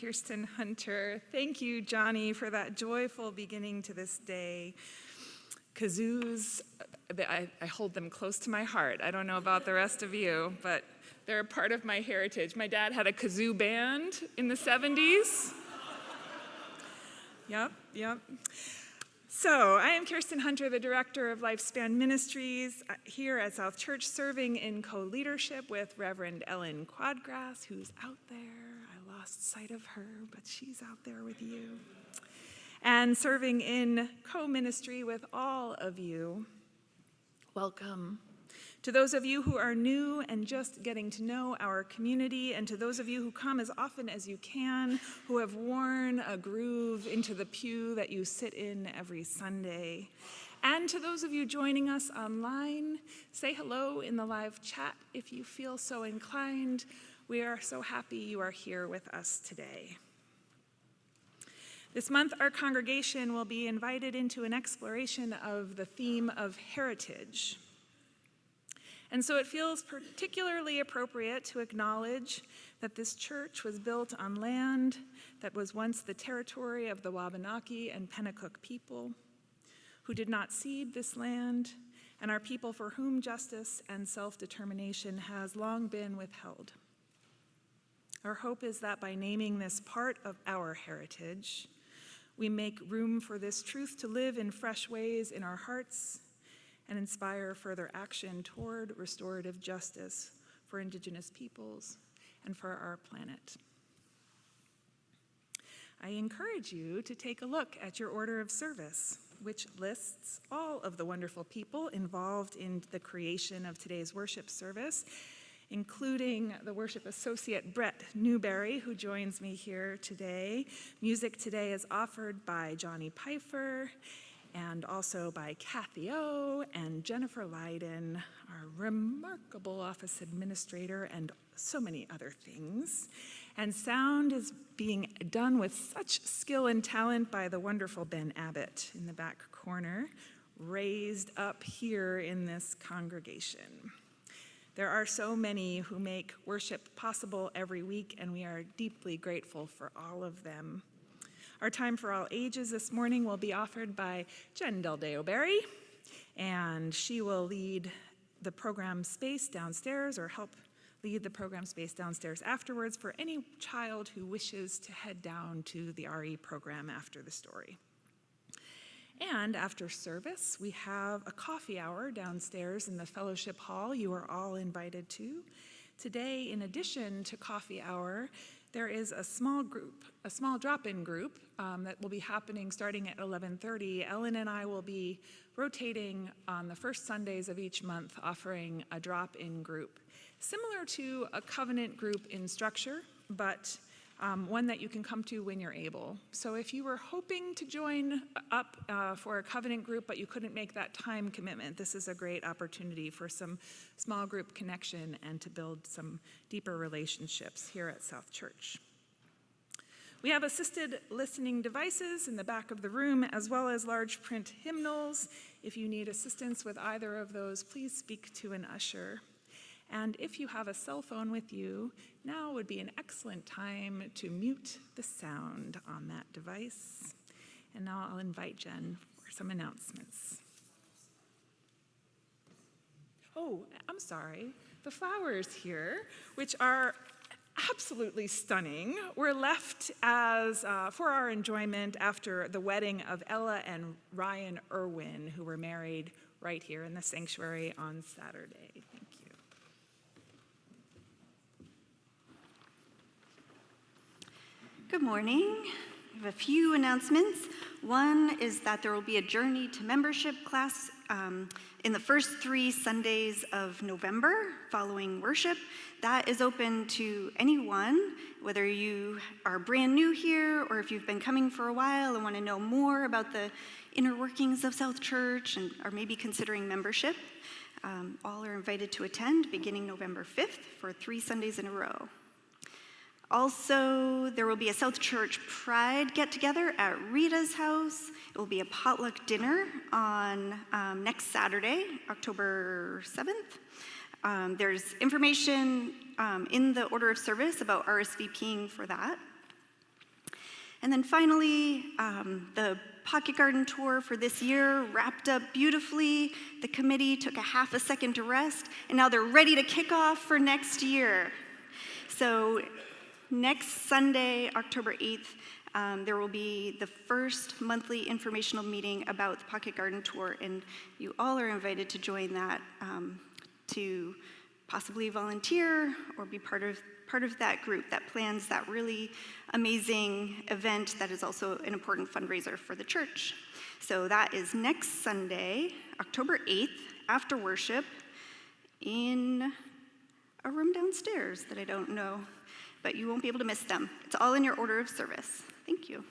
Kirsten Hunter. Thank you, Jonny, for that joyful beginning to this day. Kazoos, I hold them close to my heart. I don't know about the rest of you, but they're a part of my heritage. My dad had a kazoo band in the 70s. Yep. So I am Kirsten Hunter, the director of Lifespan Ministries here at South Church, serving in co-leadership with Reverend Ellen Quadgrass, who's out there. I lost sight of her, but she's out there with you. And serving in co-ministry with all of you. Welcome. To those of you who are new and just getting to know our community, and to those of you who come as often as you can, who have worn a groove into the pew that you sit in every Sunday, and to those of you joining us online, say hello in the live chat if you feel so inclined. We are so happy you are here with us today. This month, our congregation will be invited into an exploration of the theme of heritage. And so it feels particularly appropriate to acknowledge that this church was built on land that was once the territory of the Wabanaki and Pennacook people, who did not cede this land, and are people for whom justice and self-determination has long been withheld. Our hope is that by naming this part of our heritage, we make room for this truth to live in fresh ways in our hearts and inspire further action toward restorative justice for Indigenous peoples and for our planet. I encourage you to take a look at your order of service, which lists all of the wonderful people involved in the creation of today's worship service, including the worship associate Bret Newbury, who joins me here today. Music today is offered by Jonny Peiffer, and also by Cathy and Jennifer Leyden, our remarkable office administrator, and so many other things. And sound is being done with such skill and talent by the wonderful Ben Abbott in the back corner, raised up here in this congregation. There are so many who make worship possible every week, and we are deeply grateful for all of them. Our time for all ages this morning will be offered by Jen Del Deo-Barry, and she will lead the program space downstairs, or help lead the program space downstairs afterwards for any child who wishes to head down to the RE program after the story. And after service, we have a coffee hour downstairs in the fellowship hall you are all invited to. Today, in addition to coffee hour, there is a small drop-in group that will be happening starting at 11:30. Ellen and I will be rotating on the first Sundays of each month, offering a drop-in group, similar to a covenant group in structure, but one that you can come to when you're able. So if you were hoping to join up for a covenant group, but you couldn't make that time commitment, this is a great opportunity for some small group connection and to build some deeper relationships here at South Church. We have assisted listening devices in the back of the room, as well as large print hymnals. If you need assistance with either of those, please speak to an usher. And if you have a cell phone with you, now would be an excellent time to mute the sound on that device. And now I'll invite Jen for some announcements. Oh, I'm sorry. The flowers here, which are absolutely stunning, were left as for our enjoyment after the wedding of Ella and Ryan Irwin, who were married right here in the sanctuary on Saturday. Thank you. Good morning. I have a few announcements. One is that there will be a Journey to Membership class in the first 3 Sundays of November following worship. That is open to anyone, whether you are brand new here or if you've been coming for a while and want to know more about the inner workings of South Church and are maybe considering membership. All are invited to attend beginning November 5th for 3 Sundays in a row. Also, there will be a South Church Pride get-together at Rita's house. It will be a potluck dinner on next Saturday, October 7th. There's information in the order of service about RSVPing for that. And then finally, the Pocket Garden tour for this year wrapped up beautifully. The committee took a half a second to rest, and now they're ready to kick off for next year. So next Sunday, October 8th, there will be the first monthly informational meeting about the Pocket Garden tour, and you all are invited to join that, to possibly volunteer or be part of that group that plans that really amazing event that is also an important fundraiser for the church. So that is next Sunday, October 8th, after worship, in a room downstairs that I don't know, but you won't be able to miss them. It's all in your order of service. Thank you.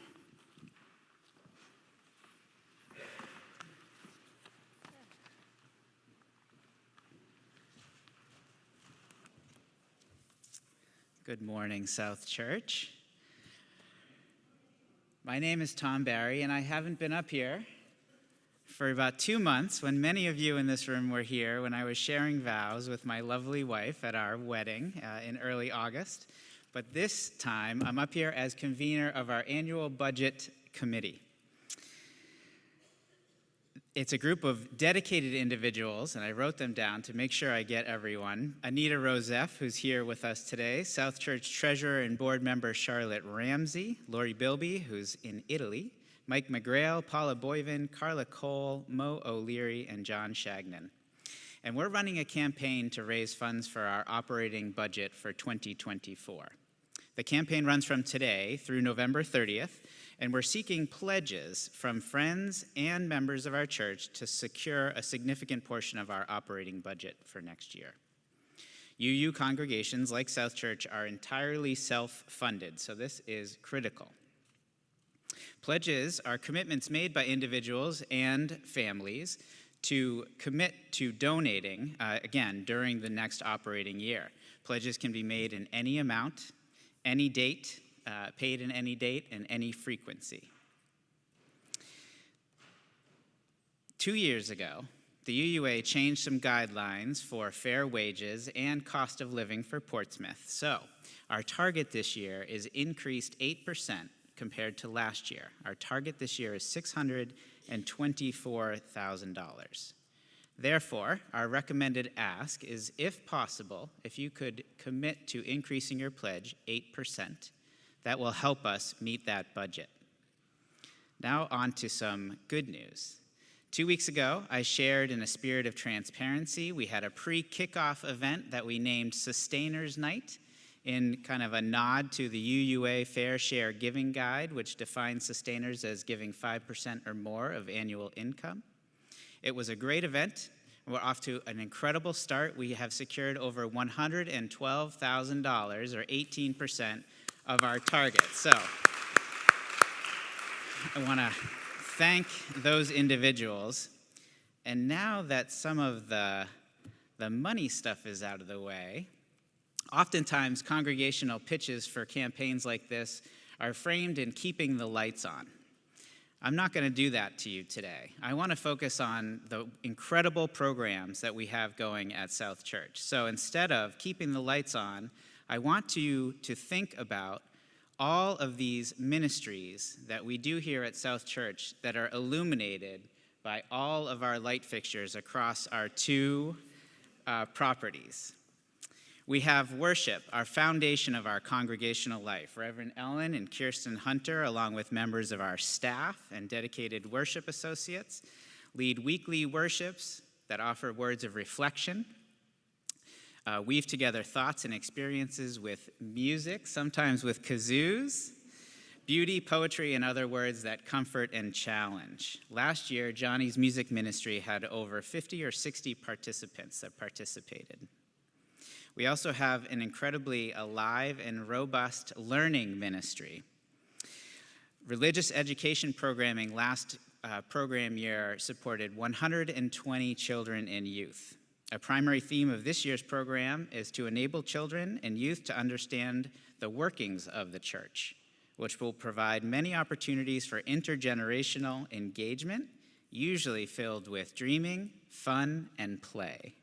Good morning, South Church. My name is Deo-Barry, and I haven't been up here for about 2 months when many of you in this room were here when I was sharing vows with my lovely wife at our wedding in early August. But this time, I'm up here as convener of our annual budget committee. It's a group of dedicated individuals, and I wrote them down to make sure I get everyone. Anita Rosef, who's here with us today, South Church Treasurer and Board Member Charlotte Ramsey, Lori Bilby, who's in Italy, Mike McGrail, Paula Boyven, Carla Cole, Mo O'Leary, and John Shagnon. And we're running a campaign to raise funds for our operating budget for 2024. The campaign runs from today through November 30th, and we're seeking pledges from friends and members of our church to secure a significant portion of our operating budget for next year. UU congregations like South Church are entirely self-funded, so this is critical. Pledges are commitments made by individuals and families to commit to donating, again, during the next operating year. Pledges can be made in any amount, any date, paid in any date, and any frequency. 2 years ago, the UUA changed some guidelines for fair wages and cost of living for Portsmouth. So our target this year is increased 8% compared to last year. Our target this year is $624,000. Therefore, our recommended ask is, if possible, if you could commit to increasing your pledge 8%, that will help us meet that budget. Now on to some good news. 2 weeks ago, I shared in a spirit of transparency, we had a pre-kickoff event that we named Sustainers Night in kind of a nod to the UUA Fair Share Giving Guide, which defines sustainers as giving 5% or more of annual income. It was a great event. We're off to an incredible start. We have secured over $112,000, or 18% of our target. So I want to thank those individuals. And now that some of the money stuff is out of the way, oftentimes congregational pitches for campaigns like this are framed in keeping the lights on. I'm not going to do that to you today. I want to focus on the incredible programs that we have going at South Church. So instead of keeping the lights on, I want you to think about all of these ministries that we do here at South Church that are illuminated by all of our light fixtures across our two properties. We have worship, our foundation of our congregational life. Reverend Ellen and Kirsten Hunter, along with members of our staff and dedicated worship associates, lead weekly worships that offer words of reflection, weave together thoughts and experiences with music, sometimes with kazoos, beauty, poetry, and other words that comfort and challenge. Last year, Jonny's music ministry had over 50 or 60 participants that participated. We also have an incredibly alive and robust learning ministry. Religious education programming last program year supported 120 children and youth. A primary theme of this year's program is to enable children and youth to understand the workings of the church, which will provide many opportunities for intergenerational engagement, usually filled with dreaming, fun, and play.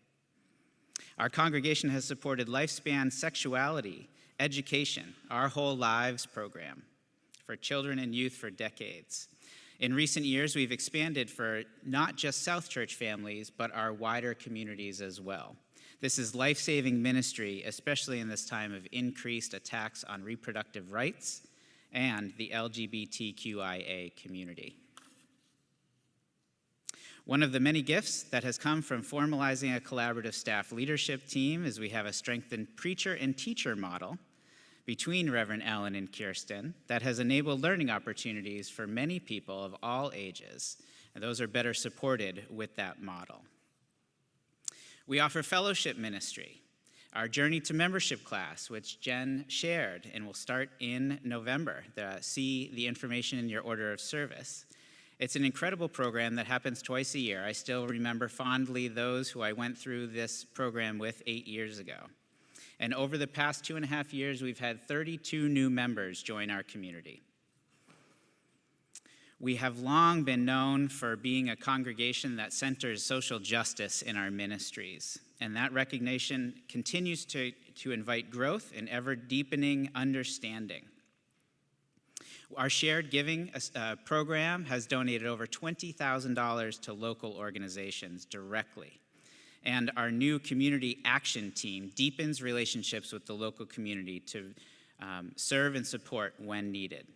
Our congregation has supported Lifespan Sexuality, Education, Our Whole Lives program, for children and youth for decades. In recent years, we've expanded for not just South Church families, but our wider communities as well. This is life-saving ministry, especially in this time of increased attacks on reproductive rights and the LGBTQIA community. One of the many gifts that has come from formalizing a collaborative staff leadership team is we have a strengthened preacher and teacher model between Reverend Ellen and Kirsten that has enabled learning opportunities for many people of all ages, and those are better supported with that model. We offer fellowship ministry, our Journey to Membership class, which Jen shared and will start in November. See the information in your order of service. It's an incredible program that happens twice a year. I still remember fondly those who I went through this program with 8 years ago. And over the past 2.5 years, we've had 32 new members join our community. We have long been known for being a congregation that centers social justice in our ministries, and that recognition continues to invite growth and ever-deepening understanding. Our shared giving program has donated over $20,000 to local organizations directly. And our new community action team deepens relationships with the local community to serve and support when needed.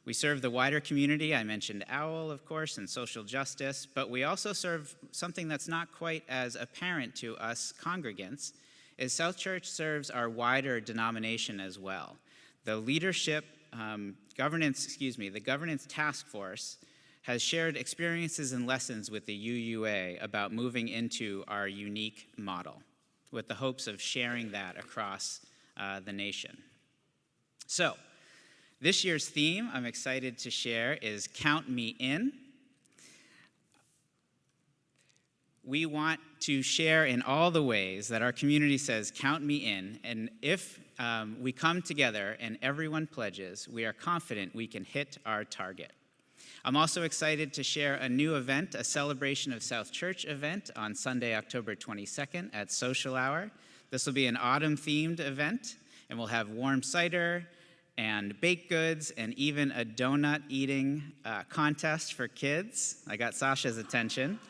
We serve the wider community. I mentioned OWL, of course, and social justice, but we also serve something that's not quite as apparent to us congregants, is South Church serves our wider denomination as well. The the governance task force has shared experiences and lessons with the UUA about moving into our unique model with the hopes of sharing that across the nation. So, this year's theme I'm excited to share is Count Me In. We want to share in all the ways that our community says, count me in, and if we come together and everyone pledges, we are confident we can hit our target. I'm also excited to share a new event, a Celebration of South Church event on Sunday, October 22nd at Social Hour. This will be an autumn-themed event, and we'll have warm cider and baked goods and even a donut eating contest for kids. I got Sasha's attention.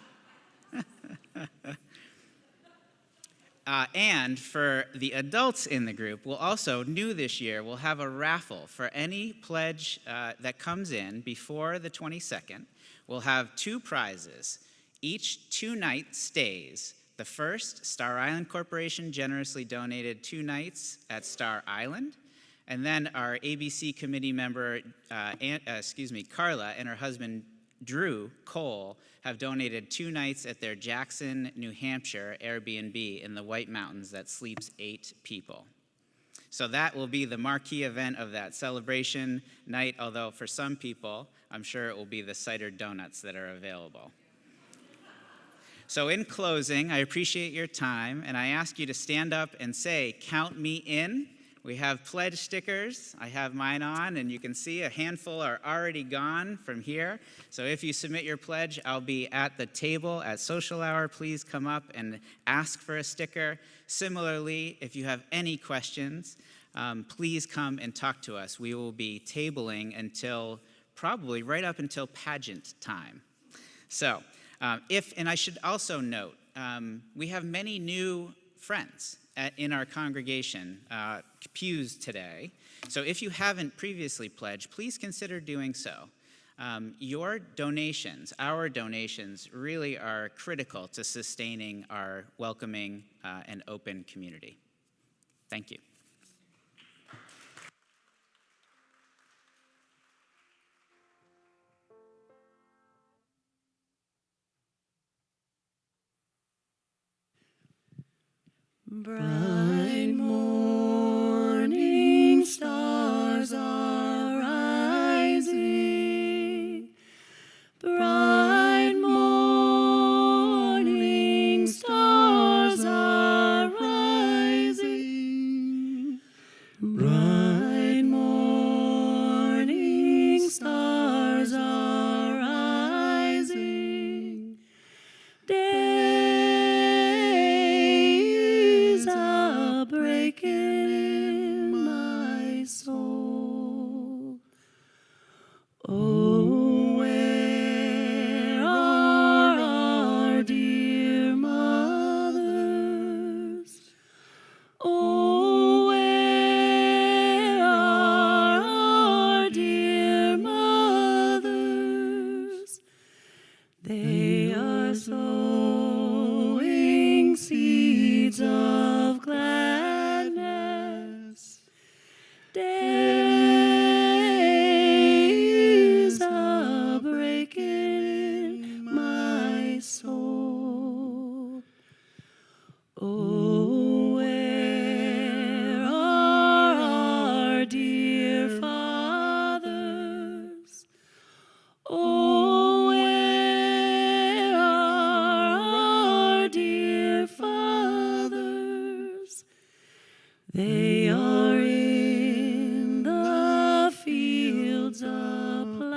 And for the adults in the group, we'll also, new this year, we'll have a raffle for any pledge that comes in before the 22nd. We'll have 2 prizes, each 2-night stays. The first, Star Island Corporation generously donated 2 nights at Star Island. And then our ABC committee member, Carla, and her husband, Drew Cole, have donated 2 nights at their Jackson, New Hampshire Airbnb in the White Mountains that sleeps 8 people. So that will be the marquee event of that celebration night, although for some people, I'm sure it will be the cider donuts that are available. So in closing, I appreciate your time, and I ask you to stand up and say, count me in. We have pledge stickers. I have mine on, and you can see a handful are already gone from here. So if you submit your pledge, I'll be at the table at Social Hour. Please come up and ask for a sticker. Similarly, if you have any questions, please come and talk to us. We will be tabling until probably right up until pageant time. So, and I should also note, we have many new friends in our congregation, pews today. So if you haven't previously pledged, please consider doing so. Your donations, our donations, really are critical to sustaining our welcoming and open community. Thank you. Bright morning stars are rising. Bright morning stars are rising. Bright morning stars are rising. Day is a breaking. They are sowing seeds of gladness. Days are breaking in my soul. Oh, where are our dear fathers? Oh, where are our dear fathers? They are in the fields a-plowing.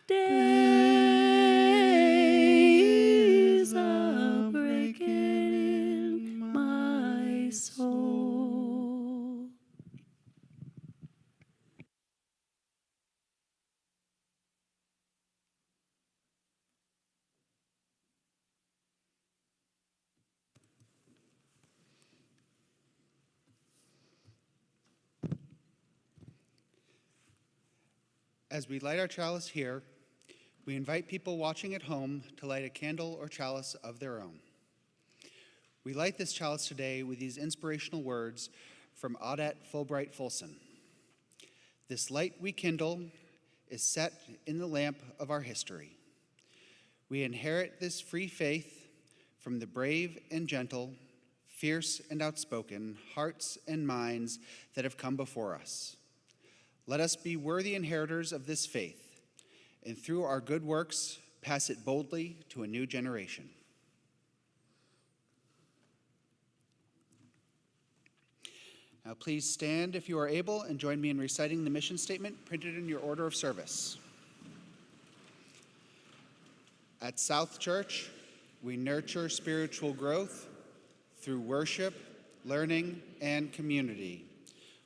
Days a-breaking in my soul. As we light our chalice here, we invite people watching at home to light a candle or chalice of their own. We light this chalice today with these inspirational words from Audette Fulbright Fulson. This light we kindle is set in the lamp of our history. We inherit this free faith from the brave and gentle, fierce and outspoken hearts and minds that have come before us. Let us be worthy inheritors of this faith, and through our good works, pass it boldly to a new generation. Now please stand if you are able and join me in reciting the mission statement printed in your order of service. At South Church, we nurture spiritual growth through worship, learning, and community.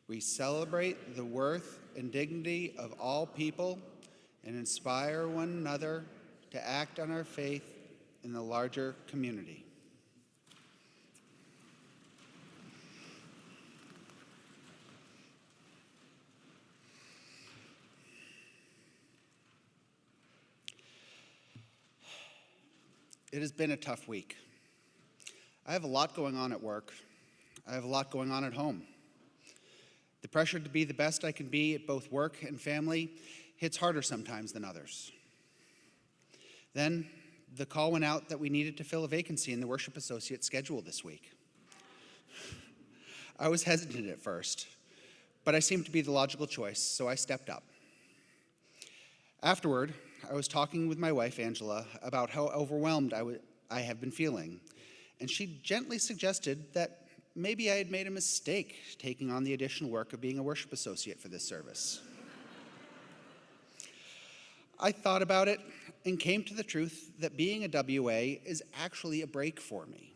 We celebrate the worth and dignity of all people and inspire one another to act on our faith in the larger community. It has been a tough week. I have a lot going on at work. I have a lot going on at home. The pressure to be the best I can be at both work and family hits harder sometimes than others. Then the call went out that we needed to fill a vacancy in the worship associate schedule this week. I was hesitant at first, but I seemed to be the logical choice, so I stepped up. Afterward, I was talking with my wife, Angela, about how overwhelmed I have been feeling, and she gently suggested that maybe I had made a mistake taking on the additional work of being a worship associate for this service. I thought about it and came to the truth that being a WA is actually a break for me.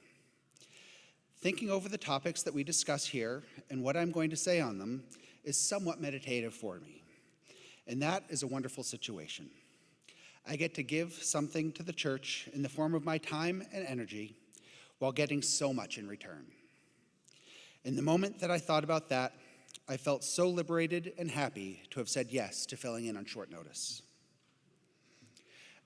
Thinking over the topics that we discuss here and what I'm going to say on them is somewhat meditative for me, and that is a wonderful situation. I get to give something to the church in the form of my time and energy while getting so much in return. In the moment that I thought about that, I felt so liberated and happy to have said yes to filling in on short notice.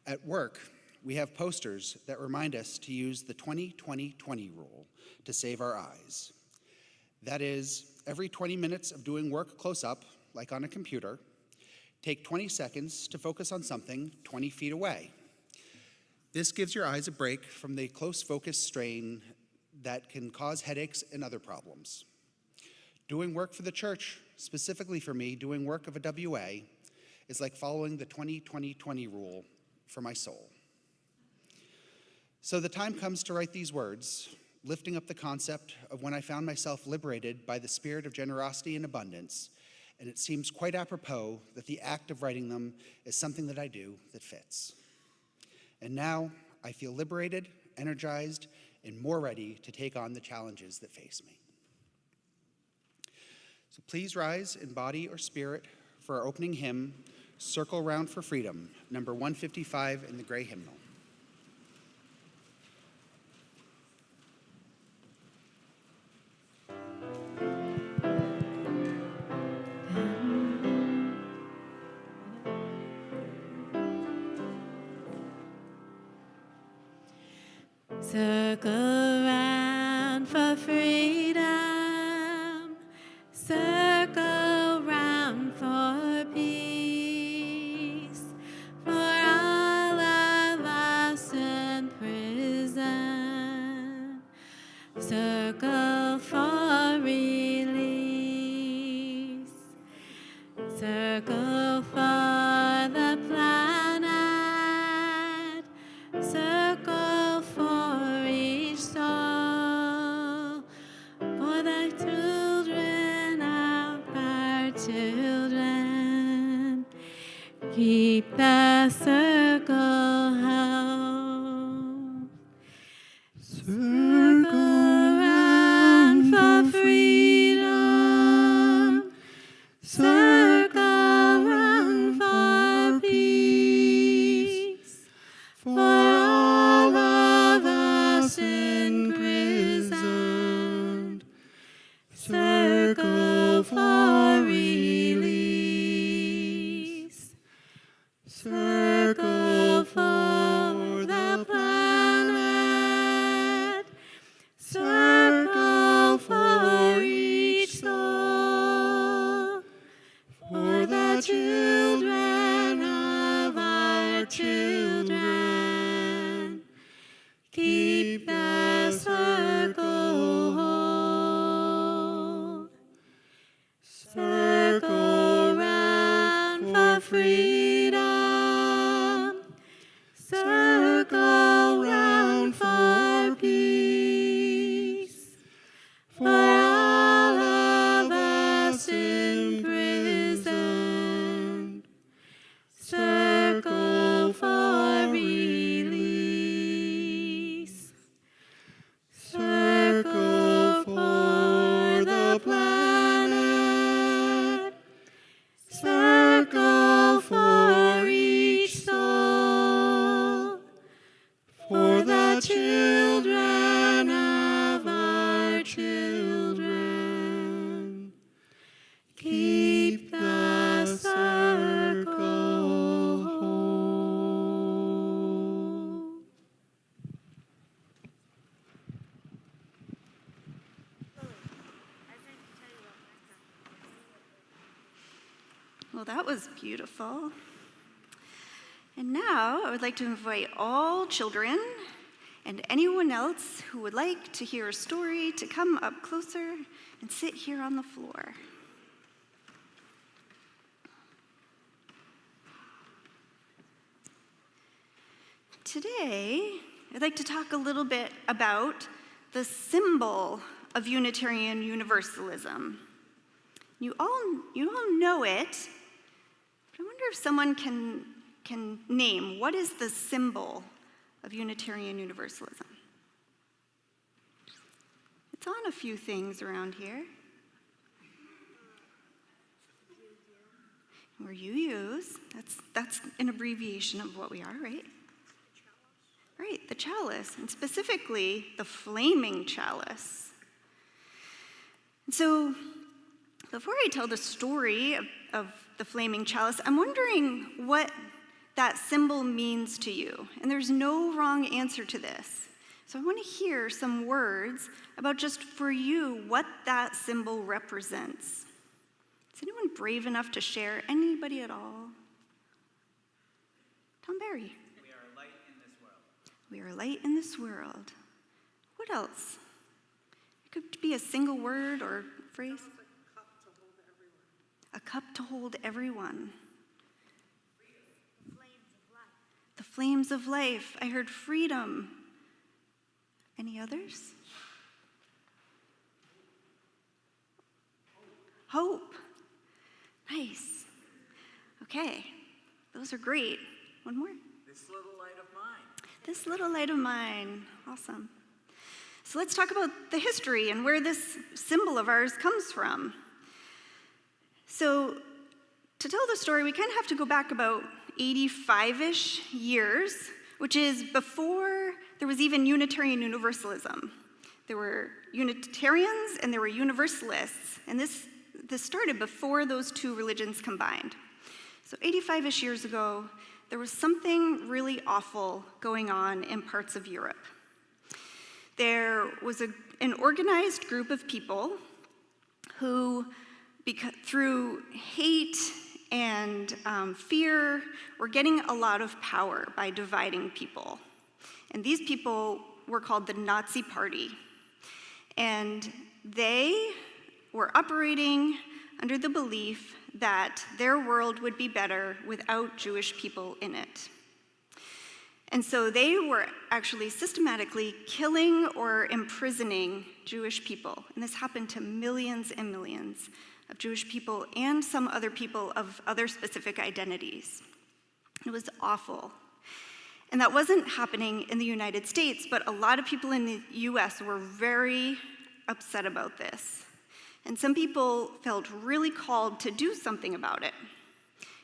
At work, we have posters that remind us to use the 20-20-20 rule to save our eyes. That is, every 20 minutes of doing work close up, like on a computer, take 20 seconds to focus on something 20 feet away. This gives your eyes a break from the close focus strain that can cause headaches and other problems. Doing work for the church, specifically for me, doing work of a WA, is like following the 20-20-20 rule for my soul. So the time comes to write these words, lifting up the concept of when I found myself liberated by the spirit of generosity and abundance, and it seems quite apropos that the act of writing them is something that I do that fits. And now I feel liberated, energized, and more ready to take on the challenges that face me. So please rise in body or spirit for our opening hymn, Circle Round for Freedom, number 155 in the gray hymnal. Circle round for freedom, circle round for peace, for all of us in prison. Circle for release, circle for the planet, circle for each soul, for the children of our children. Keep the circle home. Circle round for freedom, circle round for peace, for all of us imprisoned. Circle for release, circle for the planet, circle for each soul, for the children of our children. Keep the circle whole. Circle round for freedom, circle round for peace, for all of us imprisoned. Circle for release, circle for the planet, circle for each soul, for the children of our children. Keep the circle whole. Well, that was beautiful. And now I would like to invite all children and anyone else who would like to hear a story to come up closer and sit here on the floor. Today, I'd like to talk a little bit about the symbol of Unitarian Universalism. You all know it, but I wonder if someone can name what is the symbol of Unitarian Universalism. It's on a few things around here. Or UUs, that's an abbreviation of what we are, right? Right, the chalice, and specifically the flaming chalice. And so, before I tell the story of the flaming chalice, I'm wondering what that symbol means to you. And there's no wrong answer to this. So I want to hear some words about just for you what that symbol represents. Is anyone brave enough to share? Anybody at all? Tom Barry. We are a light in this world. We are a light in this world. What else? It could be a single word or phrase. A cup to hold everyone. The flames of life. I heard freedom. Any others? Hope. Nice. Okay, those are great. One more. This little light of mine. This little light of mine. Awesome. So let's talk about the history and where this symbol of ours comes from. So to tell the story, we kind of have to go back about 85-ish years, which is before there was even Unitarian Universalism. There were Unitarians and there were Universalists, and this started before those two religions combined. So 85-ish years ago, there was something really awful going on in parts of Europe. there was an organized group of people who, through hate and fear, were getting a lot of power by dividing people. And these people were called the Nazi Party. And they were operating under the belief that their world would be better without Jewish people in it. And so they were actually systematically killing or imprisoning Jewish people. And this happened to millions and millions of Jewish people and some other people of other specific identities. It was awful. And that wasn't happening in the United States, but a lot of people in the US were very upset about this. And some people felt really called to do something about it.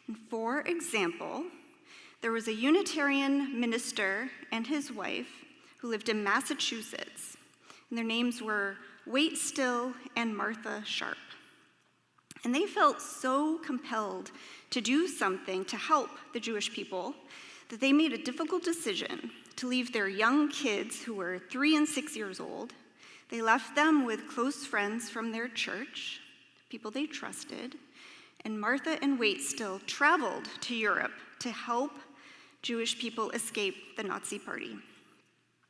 And for example, there was a Unitarian minister and his wife who lived in Massachusetts, and their names were Wait Still and Martha Sharp. And they felt so compelled to do something to help the Jewish people that they made a difficult decision to leave their young kids, who were 3 and 6 years old. They left them with close friends from their church, people they trusted, and Martha and Wait Still traveled to Europe to help Jewish people escape the Nazi Party.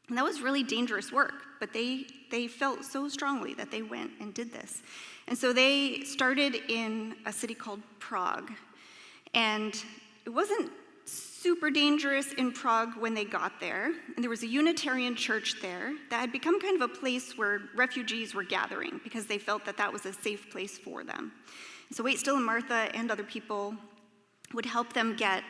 And that was really dangerous work, but they felt so strongly that they went and did this. And so they started in a city called Prague. And it wasn't super dangerous in Prague when they got there. And there was a Unitarian church there that had become kind of a place where refugees were gathering because they felt that that was a safe place for them. And so Wait Still and Martha and other people would help them get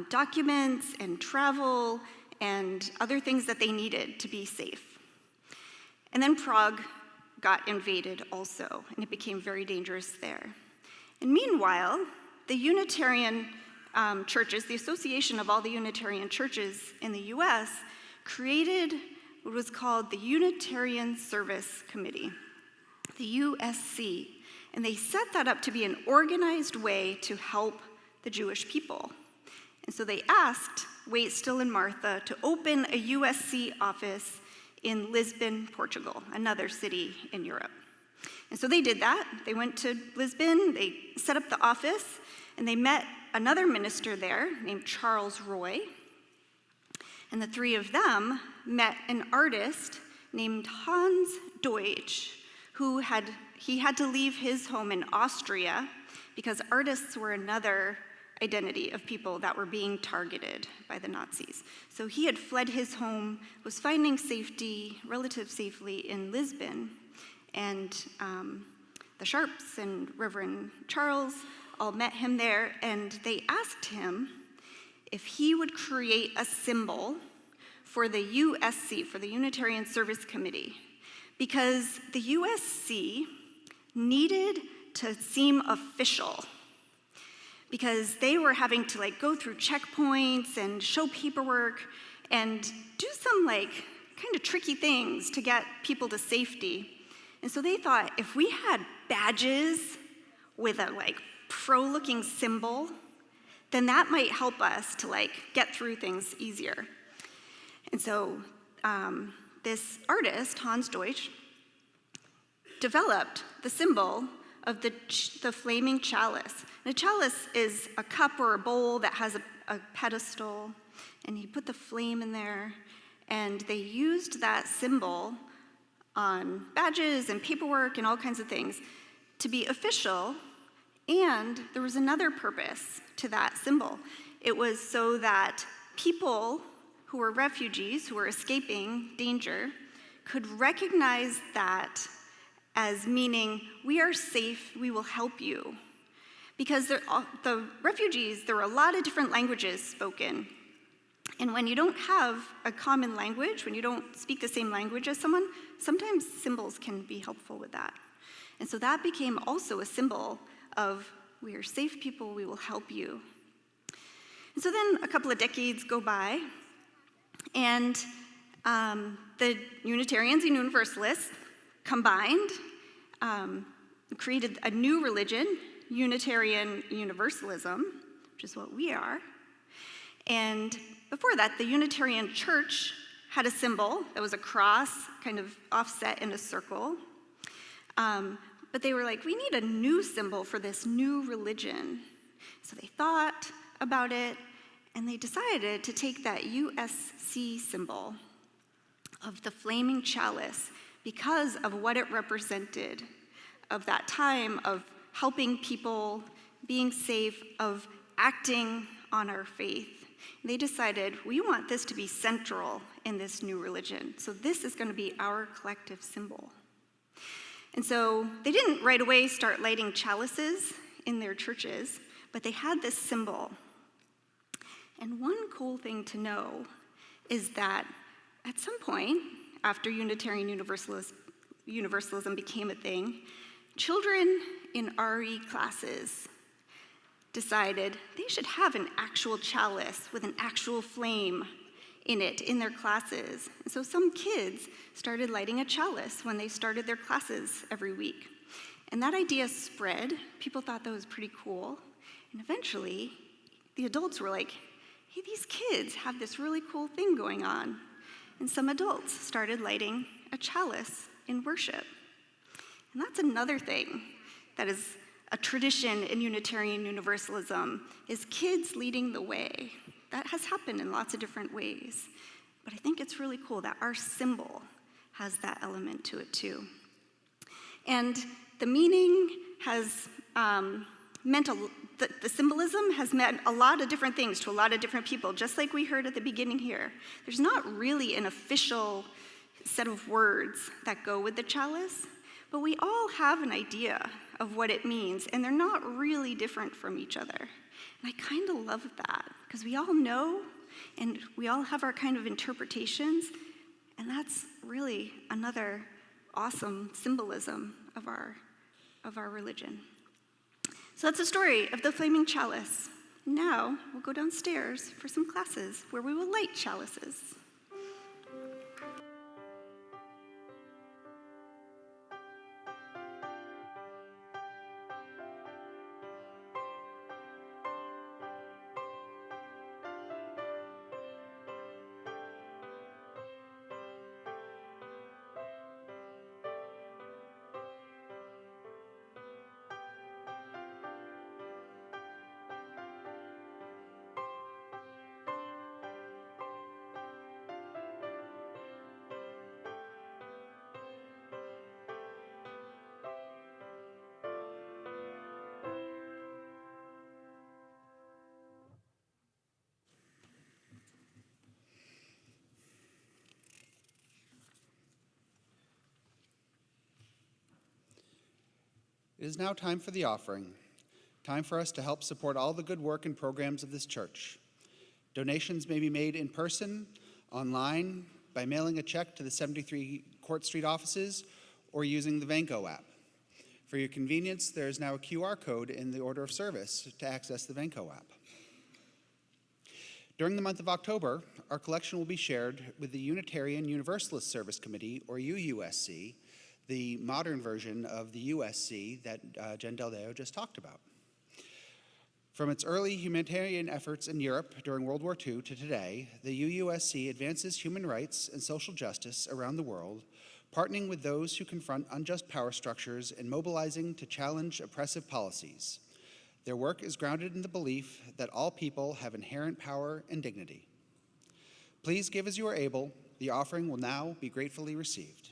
documents and travel and other things that they needed to be safe. And then Prague got invaded also, and it became very dangerous there. And meanwhile, the Unitarian churches, the association of all the Unitarian churches in the US, created what was called the Unitarian Service Committee, the USC. And they set that up to be an organized way to help the Jewish people. And so they asked Wait Still and Martha to open a USC office in Lisbon, Portugal, another city in Europe. And so they did that. They went to Lisbon, they set up the office, and they met another minister there named Charles Roy. And the three of them met an artist named Hans Deutsch, he had to leave his home in Austria because artists were another identity of people that were being targeted by the Nazis. So he had fled his home, was finding safety, relative safely, in Lisbon, and the Sharps and Reverend Charles all met him there, and they asked him if he would create a symbol for the USC, for the Unitarian Service Committee, because the USC needed to seem official, because they were having to go through checkpoints and show paperwork and do some kind of tricky things to get people to safety. And so they thought if we had badges with a pro-looking symbol, then that might help us to get through things easier. And so this artist, Hans Deutsch, developed the symbol of the flaming chalice. And a chalice is a cup or a bowl that has a pedestal, and he put the flame in there, and they used that symbol on badges and paperwork and all kinds of things to be official. And there was another purpose to that symbol. It was so that people who were refugees, who were escaping danger, could recognize that as meaning, we are safe, we will help you. Because the refugees, there were a lot of different languages spoken. And when you don't have a common language, when you don't speak the same language as someone, sometimes symbols can be helpful with that. And so that became also a symbol of, we are safe people, we will help you. And so then a couple of decades go by, and the Unitarians and Universalists combined, created a new religion, Unitarian Universalism, which is what we are. And before that, the Unitarian Church had a symbol that was a cross, kind of offset in a circle. But they were like, we need a new symbol for this new religion. So they thought about it, and they decided to take that USC symbol of the flaming chalice because of what it represented, of that time of helping people, being safe, of acting on our faith. They decided, we want this to be central in this new religion. So this is going to be our collective symbol. And so they didn't right away start lighting chalices in their churches, but they had this symbol. And one cool thing to know is that at some point, after Unitarian Universalism became a thing, children in RE classes decided they should have an actual chalice with an actual flame in it in their classes. And so some kids started lighting a chalice when they started their classes every week. And that idea spread. People thought that was pretty cool. And eventually, the adults were like, hey, these kids have this really cool thing going on. And some adults started lighting a chalice in worship. And that's another thing that is a tradition in Unitarian Universalism, is kids leading the way. That has happened in lots of different ways. But I think it's really cool that our symbol has that element to it too. And the meaning has the symbolism has meant a lot of different things to a lot of different people, just like we heard at the beginning here. There's not really an official set of words that go with the chalice, but we all have an idea of what it means, and they're not really different from each other. And I kind of love that, because we all know, and we all have our kind of interpretations, and that's really another awesome symbolism of our religion. So that's the story of the flaming chalice. Now we'll go downstairs for some classes where we will light chalices. It is now time for the offering, time for us to help support all the good work and programs of this church. Donations may be made in person, online, by mailing a check to the 73 Court Street offices, or using the Vanco app. For your convenience, there is now a QR code in the order of service to access the Vanco app. During the month of October, our collection will be shared with the Unitarian Universalist Service Committee, or UUSC, the modern version of the USC that Jen Del Deo just talked about. From its early humanitarian efforts in Europe during World War II to today, the UUSC advances human rights and social justice around the world, partnering with those who confront unjust power structures and mobilizing to challenge oppressive policies. Their work is grounded in the belief that all people have inherent power and dignity. Please give as you are able. The offering will now be gratefully received.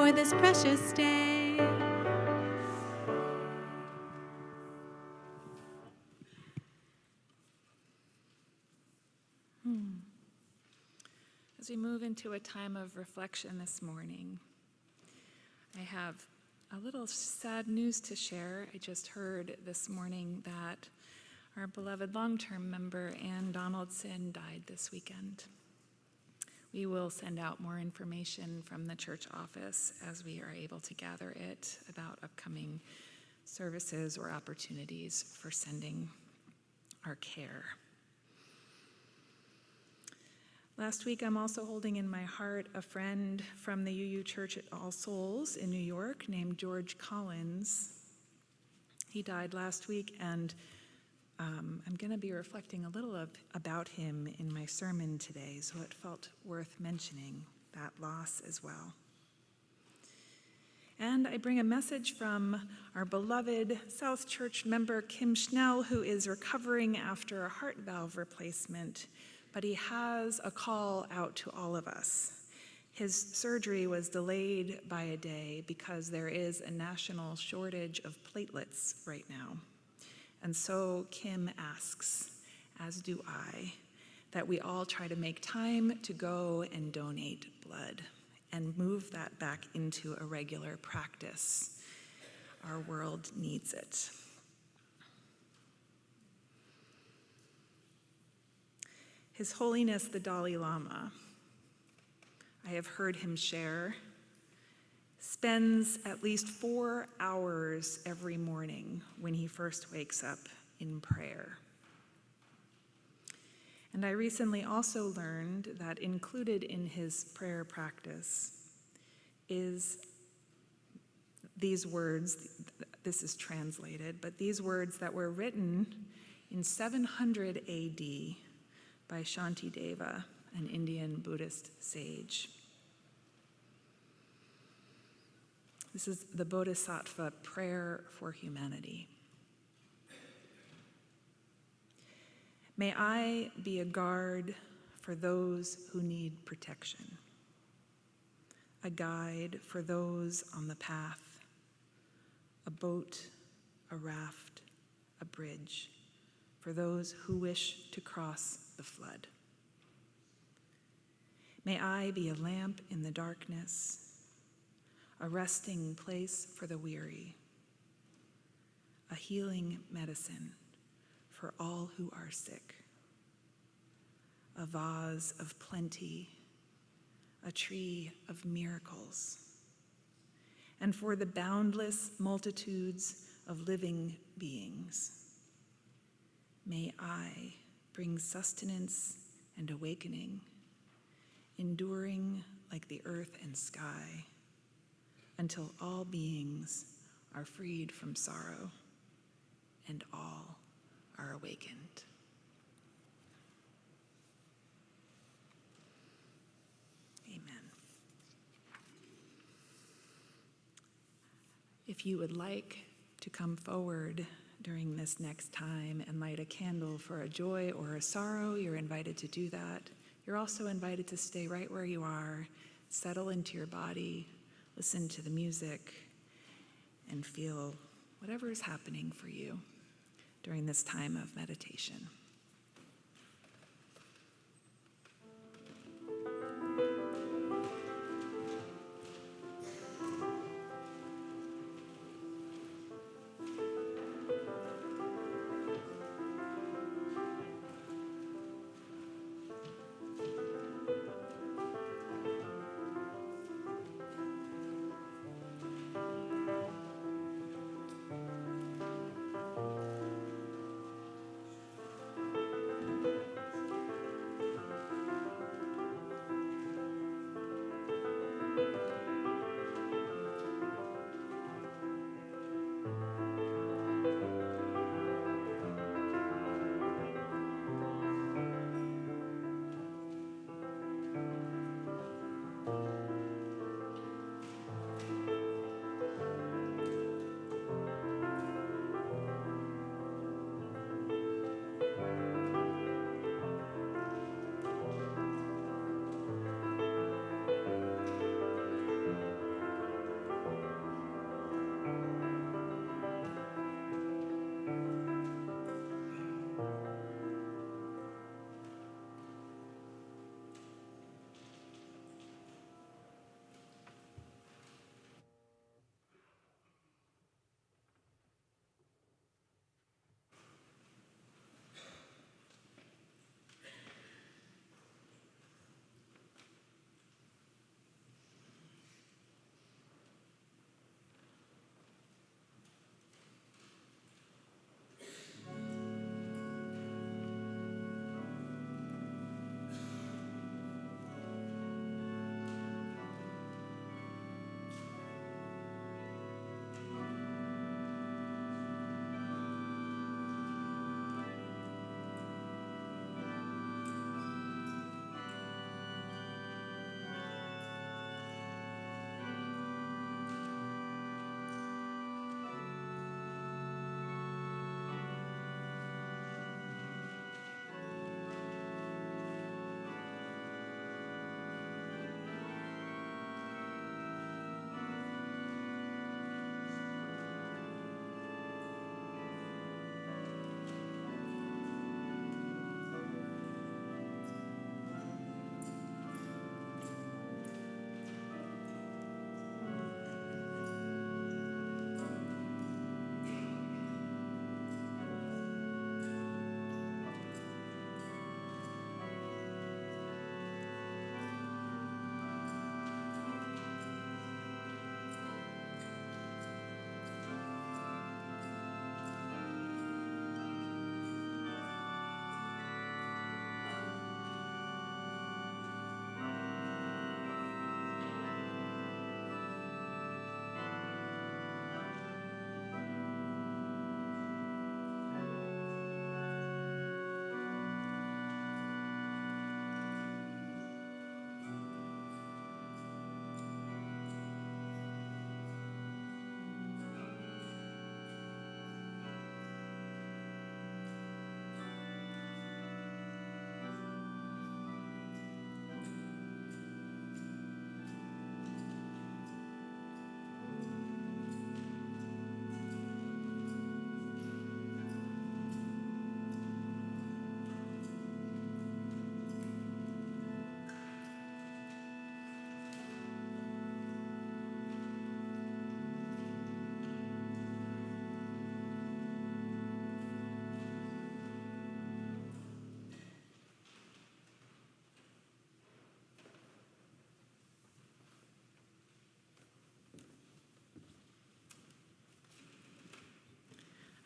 for this precious day. As we move into a time of reflection this morning, I have a little sad news to share. I just heard this morning that our beloved long-term member, Ann Donaldson, died this weekend. We will send out more information from the church office as we are able to gather it about upcoming services or opportunities for sending our care. Last week, I'm also holding in my heart a friend from the UU Church at All Souls in New York named George Collins. He died last week, and I'm going to be reflecting a little about him in my sermon today, so it felt worth mentioning that loss as well. And I bring a message from our beloved South Church member Kim Schnell, who is recovering after a heart valve replacement, but he has a call out to all of us. His surgery was delayed by a day because there is a national shortage of platelets right now. And so Kim asks, as do I, that we all try to make time to go and donate blood and move that back into a regular practice. Our world needs it. His Holiness the Dalai Lama, I have heard him share, spends at least 4 hours every morning when he first wakes up in prayer. And I recently also learned that included in his prayer practice is these words, this is translated, but these words that were written in 700 AD by Shantideva, an Indian Buddhist sage. This is the Bodhisattva prayer for humanity. May I be a guard for those who need protection, a guide for those on the path, a boat, a raft, a bridge, for those who wish to cross the flood. May I be a lamp in the darkness, a resting place for the weary, a healing medicine for all who are sick, a vase of plenty, a tree of miracles, and for the boundless multitudes of living beings. May I bring sustenance and awakening, enduring like the earth and sky, until all beings are freed from sorrow and all are awakened. Amen. If you would like to come forward during this next time and light a candle for a joy or a sorrow, you're invited to do that. You're also invited to stay right where you are, settle into your body, listen to the music, and feel whatever is happening for you during this time of meditation.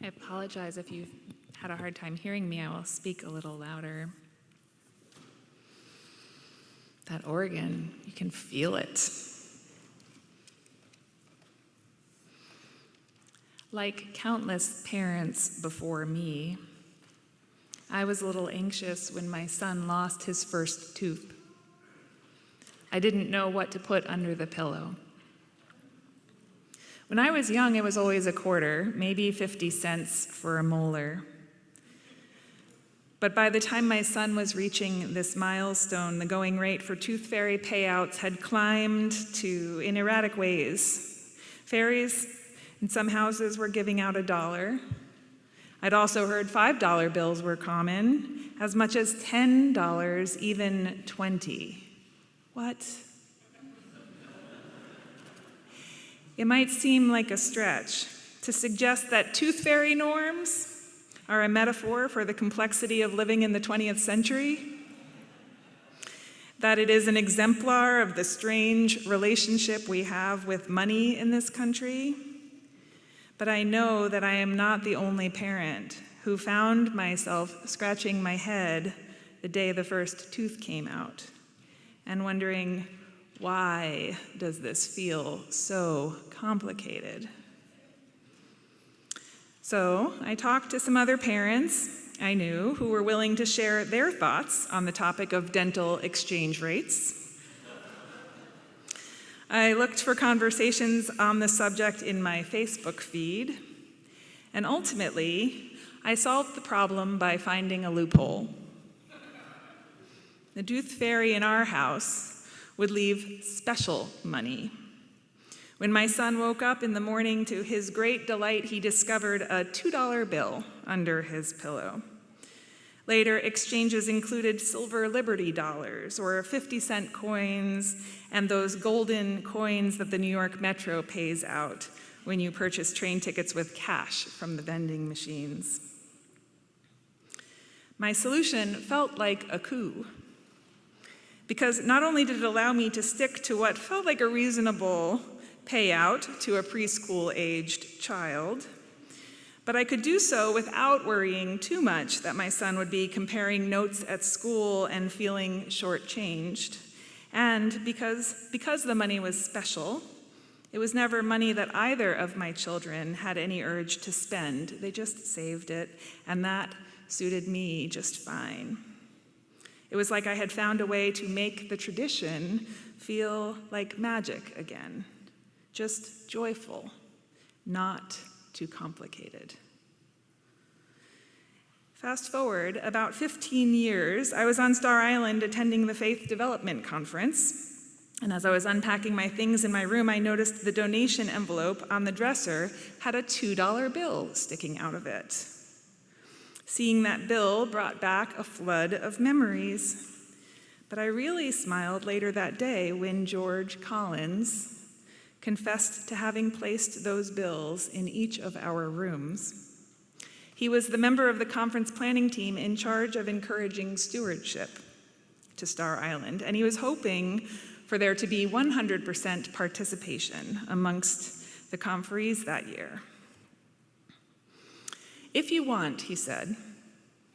I apologize if you've had a hard time hearing me. I will speak a little louder. That organ, you can feel it. Like countless parents before me, I was a little anxious when my son lost his first tooth. I didn't know what to put under the pillow. When I was young, it was always a quarter, maybe 50 cents for a molar. But by the time my son was reaching this milestone, the going rate for tooth fairy payouts had climbed in erratic ways. Fairies in some houses were giving out $1. I'd also heard $5 bills were common, as much as $10, even 20. What? It might seem like a stretch to suggest that tooth fairy norms are a metaphor for the complexity of living in the 20th century, that it is an exemplar of the strange relationship we have with money in this country. But I know that I am not the only parent who found myself scratching my head the day the first tooth came out and wondering, why does this feel so complicated? So I talked to some other parents I knew who were willing to share their thoughts on the topic of dental exchange rates. I looked for conversations on the subject in my Facebook feed, and ultimately, I solved the problem by finding a loophole. The tooth fairy in our house would leave special money. When my son woke up in the morning, to his great delight, he discovered a $2 bill under his pillow. Later, exchanges included silver Liberty dollars or 50-cent coins and those golden coins that the New York Metro pays out when you purchase train tickets with cash from the vending machines. My solution felt like a coup, because not only did it allow me to stick to what felt like a reasonable payout to a preschool-aged child, but I could do so without worrying too much that my son would be comparing notes at school and feeling shortchanged. And because the money was special, it was never money that either of my children had any urge to spend. They just saved it, and that suited me just fine. It was like I had found a way to make the tradition feel like magic again, just joyful, not too complicated. Fast forward about 15 years, I was on Star Island attending the Faith Development Conference, and as I was unpacking my things in my room, I noticed the donation envelope on the dresser had a $2 bill sticking out of it. Seeing that bill brought back a flood of memories. But I really smiled later that day when George Collins confessed to having placed those bills in each of our rooms. He was the member of the conference planning team in charge of encouraging stewardship to Star Island, and he was hoping for there to be 100% participation amongst the conferees that year. If you want, he said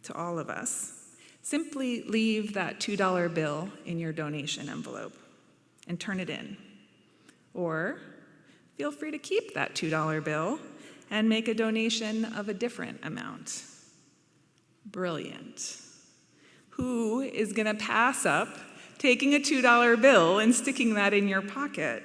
to all of us, simply leave that $2 bill in your donation envelope and turn it in. Or feel free to keep that $2 bill and make a donation of a different amount. Brilliant. Who is going to pass up taking a $2 bill and sticking that in your pocket?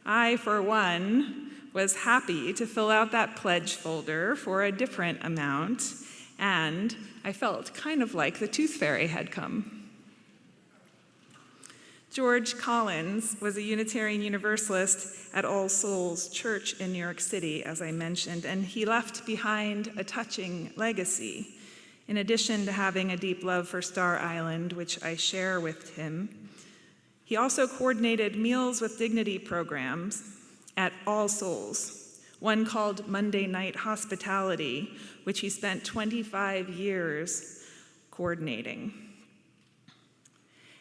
I, for one, was happy to fill out that pledge folder for a different amount, and I felt kind of like the tooth fairy had come. George Collins was a Unitarian Universalist at All Souls Church in New York City, as I mentioned, and he left behind a touching legacy. In addition to having a deep love for Star Island, which I share with him, he also coordinated Meals with Dignity programs at All Souls, one called Monday Night Hospitality, which he spent 25 years coordinating.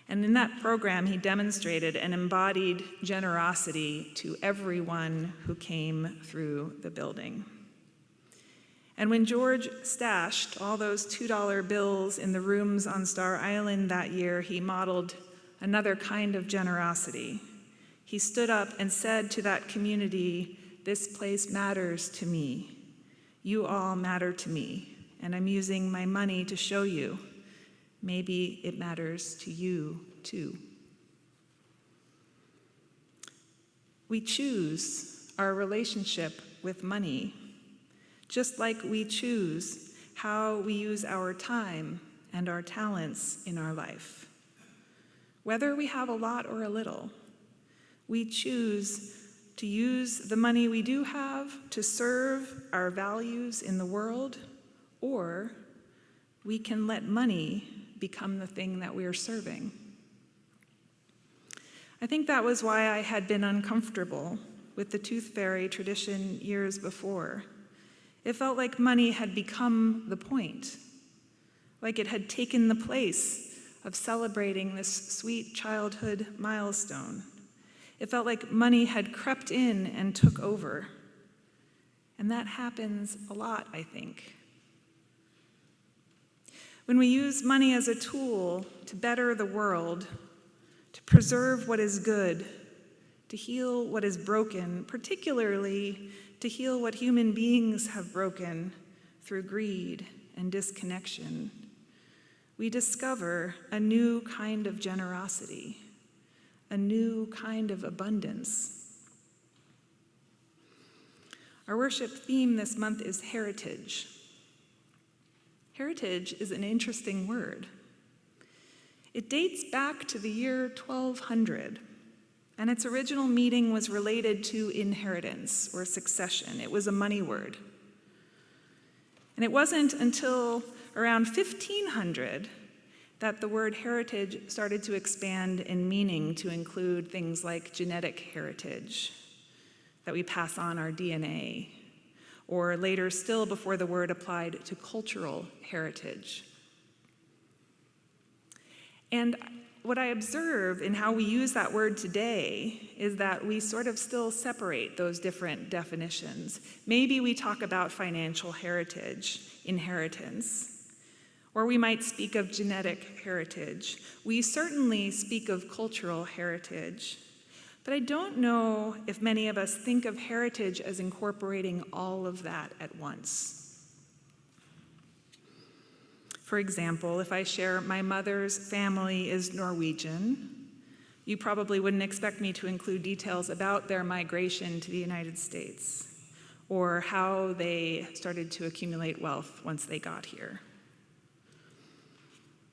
And in that program, he demonstrated and embodied generosity to everyone who came through the building. And when George stashed all those $2 bills in the rooms on Star Island that year, he modeled another kind of generosity. He stood up and said to that community, "This place matters to me. You all matter to me, and I'm using my money to show you. Maybe it matters to you too." We choose our relationship with money, just like we choose how we use our time and our talents in our life. Whether we have a lot or a little, we choose to use the money we do have to serve our values in the world, or we can let money become the thing that we are serving. I think that was why I had been uncomfortable with the tooth fairy tradition years before. It felt like money had become the point, like it had taken the place of celebrating this sweet childhood milestone. It felt like money had crept in and took over. And that happens a lot, I think. When we use money as a tool to better the world, to preserve what is good, to heal what is broken, particularly to heal what human beings have broken through greed and disconnection, we discover a new kind of generosity, a new kind of abundance. Our worship theme this month is heritage. Heritage is an interesting word. It dates back to the year 1200, and its original meaning was related to inheritance or succession. It was a money word. And it wasn't until around 1500 that the word heritage started to expand in meaning to include things like genetic heritage, that we pass on our DNA, or later still before the word applied to cultural heritage. And what I observe in how we use that word today is that we sort of still separate those different definitions. Maybe we talk about financial heritage, inheritance, or we might speak of genetic heritage. We certainly speak of cultural heritage, but I don't know if many of us think of heritage as incorporating all of that at once. For example, if I share my mother's family is Norwegian, you probably wouldn't expect me to include details about their migration to the United States or how they started to accumulate wealth once they got here.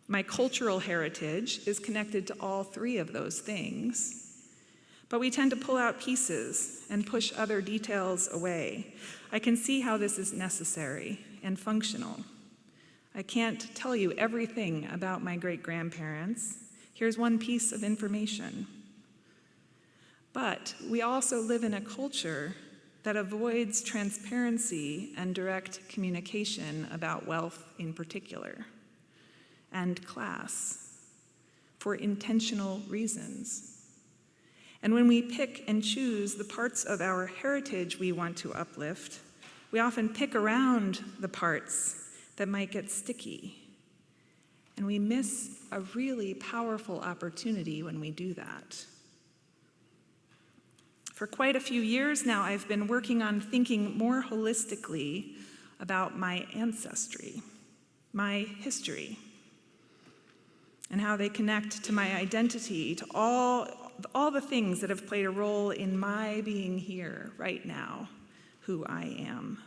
My cultural heritage is connected to all three of those things, but we tend to pull out pieces and push other details away. I can see how this is necessary and functional. I can't tell you everything about my great-grandparents. Here's one piece of information. But we also live in a culture that avoids transparency and direct communication about wealth in particular, and class, for intentional reasons. And when we pick and choose the parts of our heritage we want to uplift, we often pick around the parts that might get sticky. And we miss a really powerful opportunity when we do that. For quite a few years now, I've been working on thinking more holistically about my ancestry, my history, and how they connect to my identity, to all the things that have played a role in my being here right now, who I am.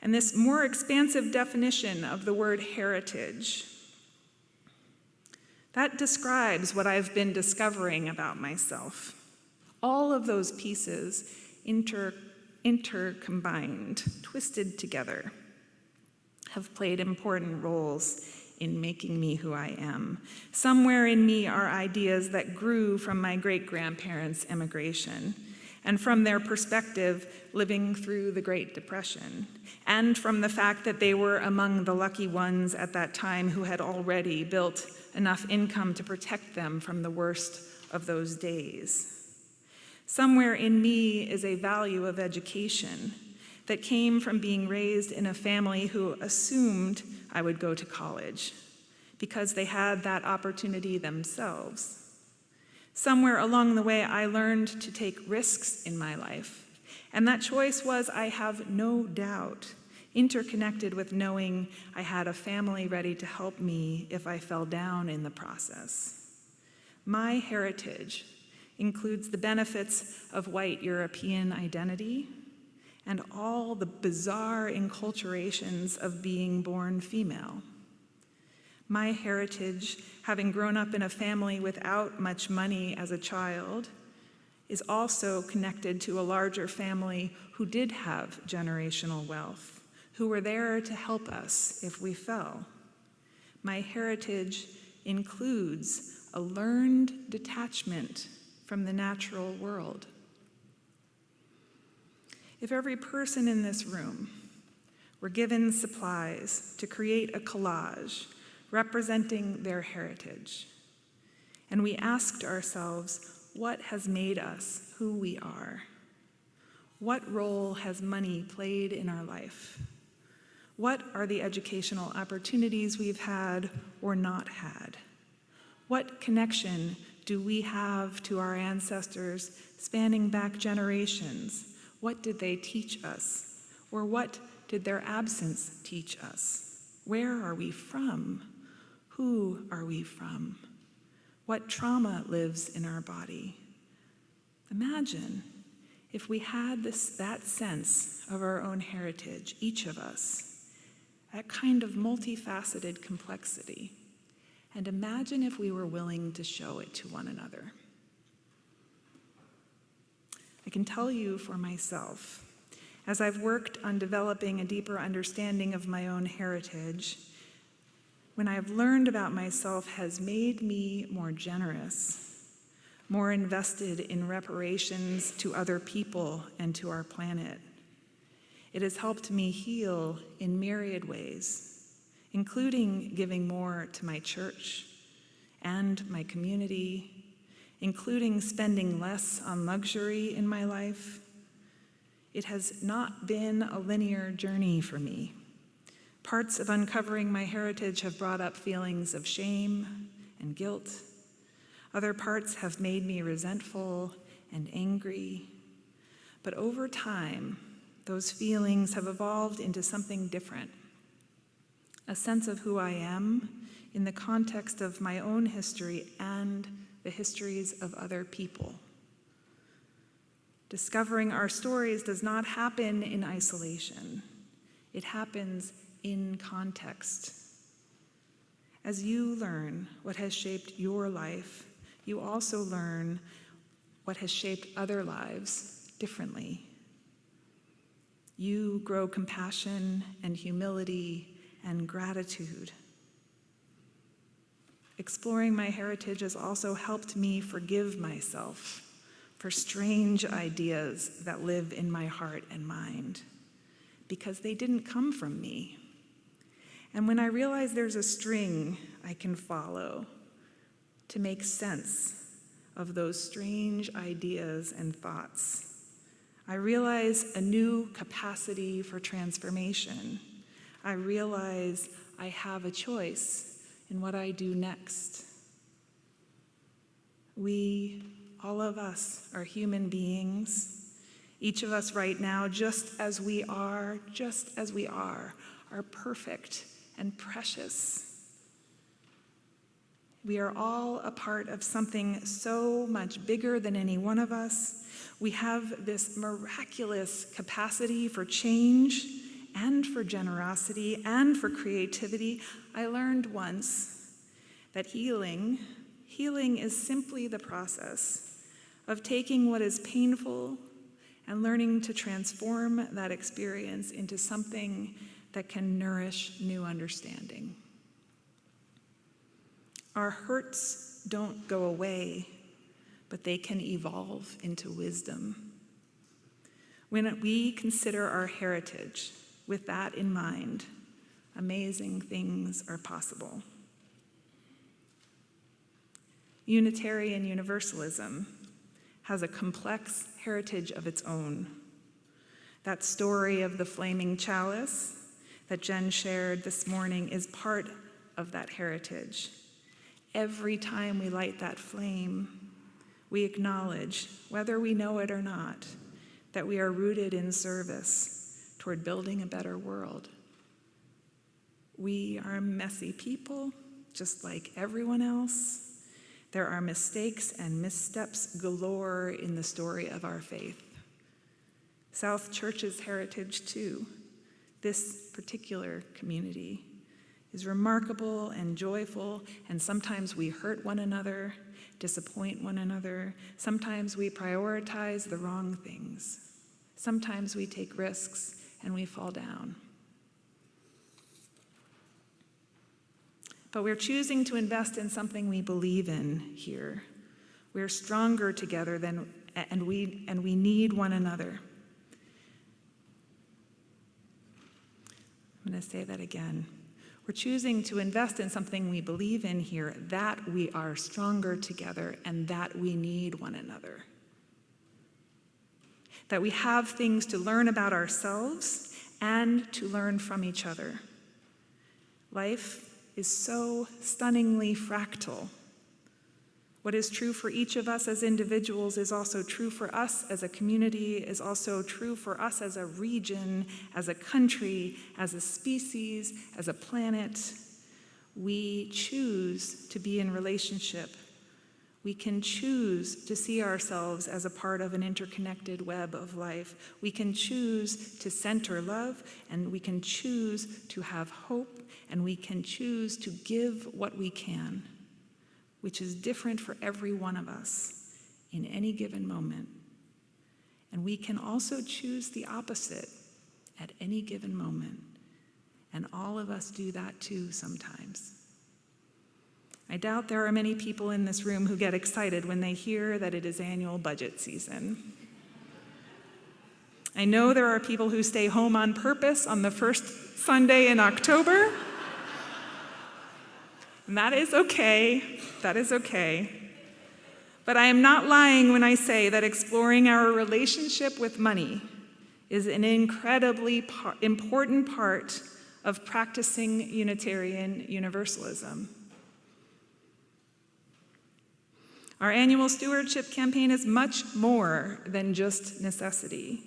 And this more expansive definition of the word heritage, that describes what I've been discovering about myself. All of those pieces intercombined, twisted together, have played important roles in making me who I am. Somewhere in me are ideas that grew from my great-grandparents' emigration, and from their perspective living through the Great Depression, and from the fact that they were among the lucky ones at that time who had already built enough income to protect them from the worst of those days. Somewhere in me is a value of education that came from being raised in a family who assumed I would go to college because they had that opportunity themselves. Somewhere along the way, I learned to take risks in my life, and that choice was, I have no doubt, interconnected with knowing I had a family ready to help me if I fell down in the process. My heritage includes the benefits of white European identity and all the bizarre enculturations of being born female. My heritage, having grown up in a family without much money as a child, is also connected to a larger family who did have generational wealth, who were there to help us if we fell. My heritage includes a learned detachment from the natural world. If every person in this room were given supplies to create a collage representing their heritage, and we asked ourselves, what has made us who we are? What role has money played in our life? What are the educational opportunities we've had or not had? What connection do we have to our ancestors spanning back generations? What did they teach us? Or what did their absence teach us? Where are we from? Who are we from? What trauma lives in our body? Imagine if we had that sense of our own heritage, each of us, that kind of multifaceted complexity, and imagine if we were willing to show it to one another. I can tell you for myself, as I've worked on developing a deeper understanding of my own heritage, when I've learned about myself has made me more generous, more invested in reparations to other people and to our planet. It has helped me heal in myriad ways, including giving more to my church and my community, including spending less on luxury in my life. It has not been a linear journey for me. Parts of uncovering my heritage have brought up feelings of shame and guilt. Other parts have made me resentful and angry. But over time, those feelings have evolved into something different, a sense of who I am in the context of my own history and the histories of other people. Discovering our stories does not happen in isolation. It happens in context. As you learn what has shaped your life, you also learn what has shaped other lives differently. You grow compassion and humility and gratitude. Exploring my heritage has also helped me forgive myself for strange ideas that live in my heart and mind, because they didn't come from me. And when I realize there's a string I can follow to make sense of those strange ideas and thoughts, I realize a new capacity for transformation. I realize I have a choice in what I do next. We, all of us, are human beings. Each of us right now, just as we are perfect and precious. We are all a part of something so much bigger than any one of us. We have this miraculous capacity for change and for generosity and for creativity. I learned once that healing is simply the process of taking what is painful and learning to transform that experience into something that can nourish new understanding. Our hurts don't go away, but they can evolve into wisdom. When we consider our heritage with that in mind, amazing things are possible. Unitarian Universalism has a complex heritage of its own That story of the flaming chalice that Jen shared this morning is part of that heritage. Every time we light that flame, we acknowledge, whether we know it or not, that we are rooted in service toward building a better world. We are messy people, just like everyone else. There are mistakes and missteps galore in the story of our faith. South Church's heritage, too, this particular community, is remarkable and joyful, and sometimes we hurt one another, disappoint one another. Sometimes we prioritize the wrong things. Sometimes we take risks and we fall down. But we're choosing to invest in something we believe in here. We're stronger together and we need one another. I'm going to say that again. We're choosing to invest in something we believe in here, that we are stronger together and that we need one another. That we have things to learn about ourselves and to learn from each other. Life is so stunningly fractal. What is true for each of us as individuals is also true for us as a community, is also true for us as a region, as a country, as a species, as a planet. We choose to be in relationship. We can choose to see ourselves as a part of an interconnected web of life. We can choose to center love, and we can choose to have hope, and we can choose to give what we can, which is different for every one of us in any given moment. And we can also choose the opposite at any given moment. And all of us do that too sometimes. I doubt there are many people in this room who get excited when they hear that it is annual budget season. I know there are people who stay home on purpose on the first Sunday in October. And that is okay. That is okay. But I am not lying when I say that exploring our relationship with money is an incredibly important part of practicing Unitarian Universalism. Our annual stewardship campaign is much more than just necessity.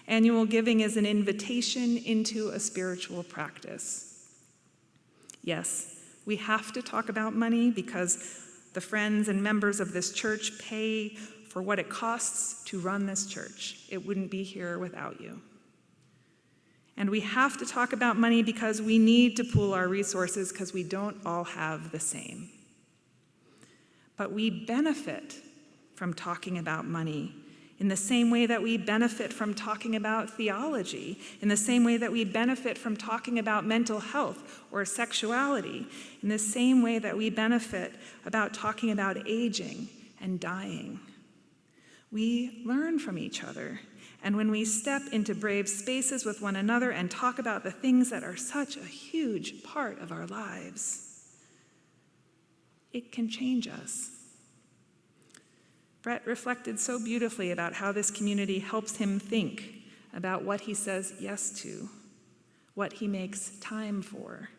Annual giving is an invitation into a spiritual practice. Yes, we have to talk about money because the friends and members of this church pay for what it costs to run this church. It wouldn't be here without you. And we have to talk about money because we need to pool our resources because we don't all have the same. But we benefit from talking about money in the same way that we benefit from talking about theology, in the same way that we benefit from talking about mental health or sexuality, in the same way that we benefit about talking about aging and dying. We learn from each other, and when we step into brave spaces with one another and talk about the things that are such a huge part of our lives, it can change us. Bret reflected so beautifully about how this community helps him think about what he says yes to, what he makes time for,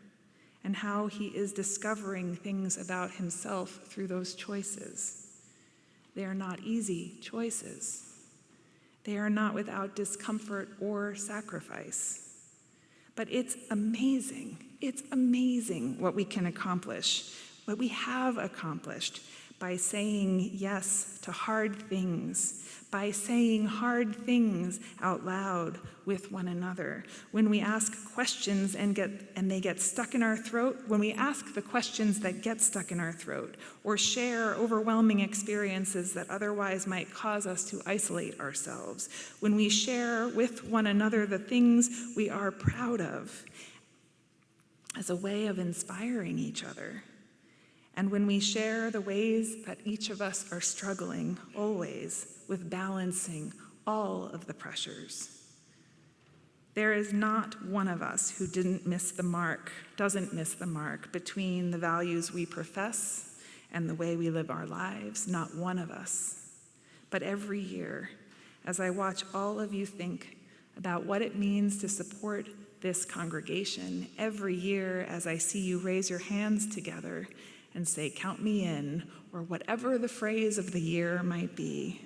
and how he is discovering things about himself through those choices. They are not easy choices. They are not without discomfort or sacrifice. But it's amazing what we can accomplish, what we have accomplished by saying yes to hard things, by saying hard things out loud with one another. When we ask questions and they get stuck in our throat, when we ask the questions that get stuck in our throat, or share overwhelming experiences that otherwise might cause us to isolate ourselves, when we share with one another the things we are proud of as a way of inspiring each other, and when we share the ways that each of us are struggling, always, with balancing all of the pressures. There is not one of us who doesn't miss the mark between the values we profess and the way we live our lives, not one of us. But every year, as I watch all of you think about what it means to support this congregation every year as I see you raise your hands together and say, "Count me in," or whatever the phrase of the year might be.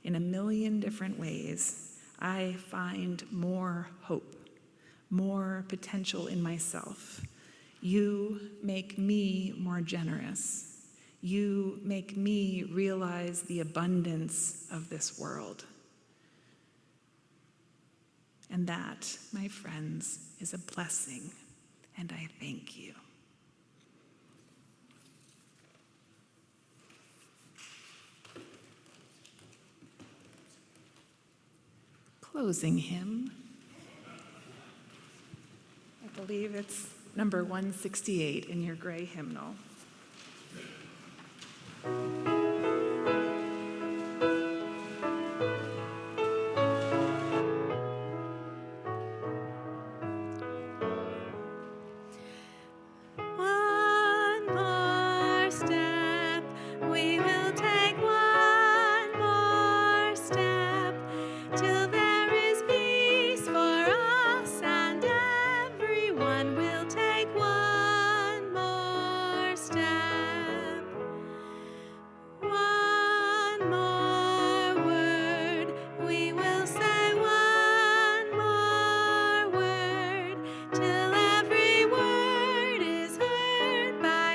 In a million different ways, I find more hope, more potential in myself. You make me more generous. You make me realize the abundance of this world. And that, my friends, is a blessing, and I thank you. Closing hymn. I believe it's number 168 in your gray hymnal. One more step, we will take one more step till there is peace for us, and everyone will take one more step. One more word, we will say one more word till every word is heard by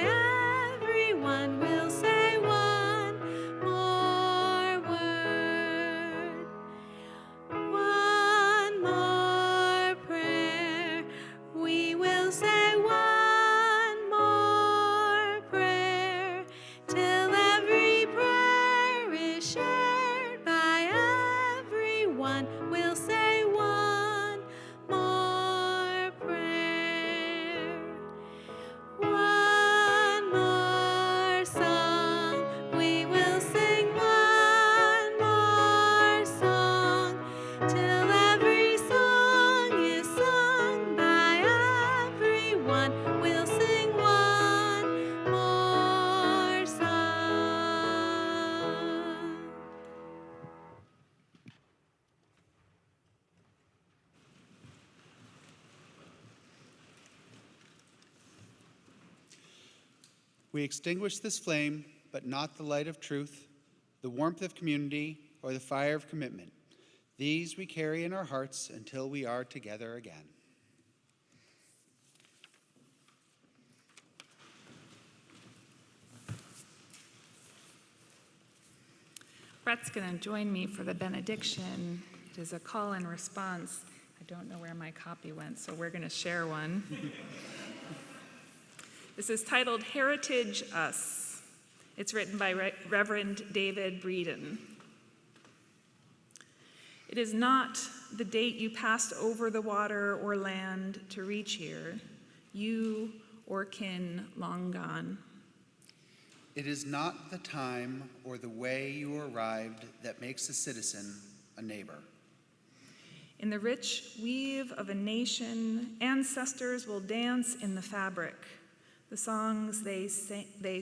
everyone. We'll say one more word. One more prayer, we will say one more prayer till every prayer is shared by everyone. We'll say one more prayer. One more song, we will sing one more song till every song is sung by everyone. We'll sing one more song. We extinguish this flame, but not the light of truth, the warmth of community, or the fire of commitment. These we carry in our hearts until we are together again. Bret's going to join me for the benediction. It is a call and response. I don't know where my copy went, so we're going to share one. This is titled Heritage Us. It's written by Reverend David Breeden. It is not the date you passed over the water or land to reach here, you or kin long gone. It is not the time or the way you arrived that makes a citizen a neighbor. In the rich weave of a nation, ancestors will dance in the fabric, the songs they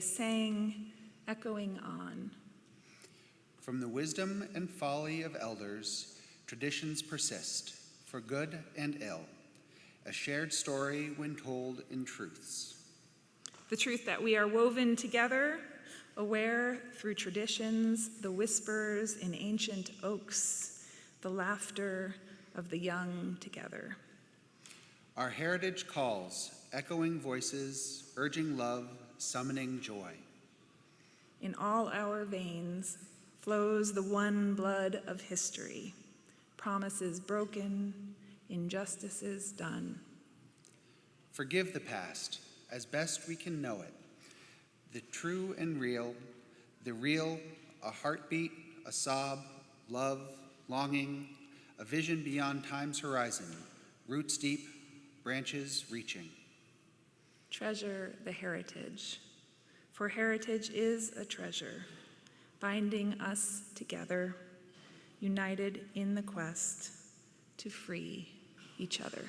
sang echoing on. From the wisdom and folly of elders, traditions persist, for good and ill, a shared story when told in truths. The truth that we are woven together, aware through traditions, the whispers in ancient oaks, the laughter of the young together. Our heritage calls, echoing voices, urging love, summoning joy. In all our veins flows the one blood of history, promises broken, injustices done. Forgive the past as best we can know it, the true and real, the real, a heartbeat, a sob, love, longing, a vision beyond time's horizon, roots deep, branches reaching. Treasure the heritage, for heritage is a treasure, binding us together, united in the quest to free each other.